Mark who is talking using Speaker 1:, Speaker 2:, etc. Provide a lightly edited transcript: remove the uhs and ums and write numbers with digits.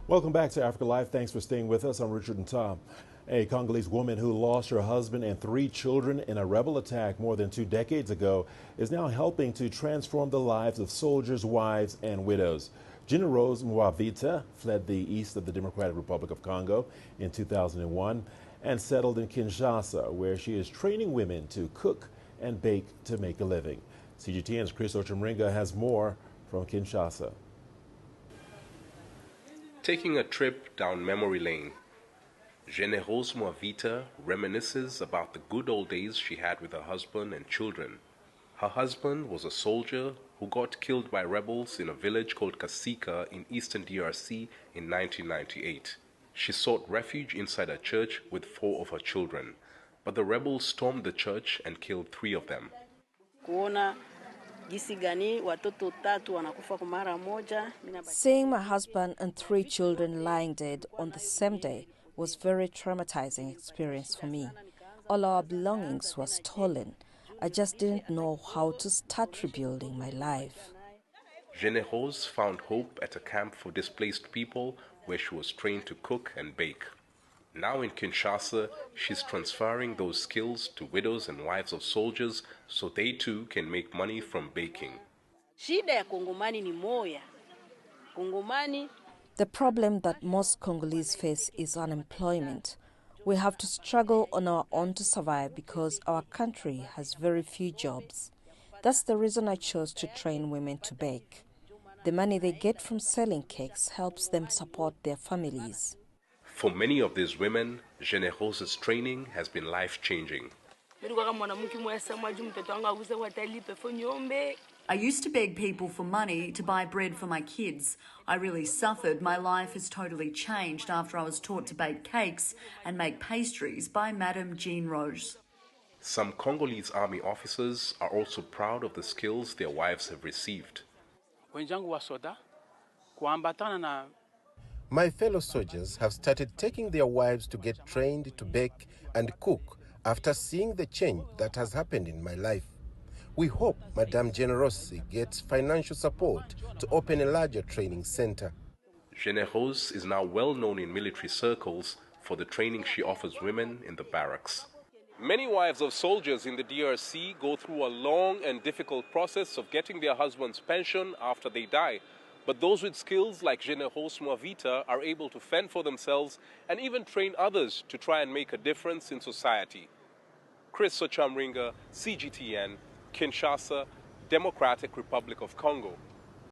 Speaker 1: Welcome back to Africa Live. Thanks for staying with us. I'm Richard and Tom. A Congolese woman who lost her husband and 3 children in a rebel attack more than 2 decades ago is now helping to transform the lives of soldiers, wives, and widows. Gina Rose Mwavita fled the east of the Democratic Republic of Congo in 2001 and settled in Kinshasa, where she is training women to cook and bake to make a living. CGTN's Chris Ochemringa has more from Kinshasa.
Speaker 2: Taking a trip down memory lane, Gina Rose Mwavita reminisces about the good old days she had with her husband and children. Her husband was a soldier who got killed by rebels in a village called Kasika in eastern DRC in 1998. She sought refuge inside a church with 4 of her children, but the rebels stormed the church and killed 3 of them.
Speaker 3: Seeing my husband and 3 children lying dead on the same day was a very traumatizing experience for me. All our belongings were stolen. I just didn't know how to start rebuilding my life.
Speaker 2: Gina Rose found hope at a camp for displaced people where she was trained to cook and bake. Now in Kinshasa, she's transferring those skills to widows and wives of soldiers so they too can make money from baking.
Speaker 3: The problem that most Congolese face is unemployment. We have to struggle on our own to survive because our country has very few jobs. That's the reason I chose to train women to bake. The money they get from selling cakes helps them support their families.
Speaker 2: For many of these women, Gina Rose's training has been life-changing.
Speaker 4: I used to beg people for money to buy bread for my kids. I really suffered. My life has totally changed after I was taught to bake cakes and make pastries by Madame Jean Rose.
Speaker 2: Some Congolese army officers are also proud of the skills their wives have received.
Speaker 5: My fellow soldiers have started taking their wives to get trained to bake and cook after seeing the change that has happened in my life. We hope Madame Generosi gets financial support to open a larger training center.
Speaker 2: Gina Rose is now well known in military circles for the training she offers women in the barracks. Many wives of soldiers in the DRC go through a long and difficult process of getting their husband's pension after they die. But those with skills like Gina Rose Mwavita are able to fend for themselves and even train others to try and make a difference in society. Chris Ochemringa, CGTN, Kinshasa, Democratic Republic of Congo.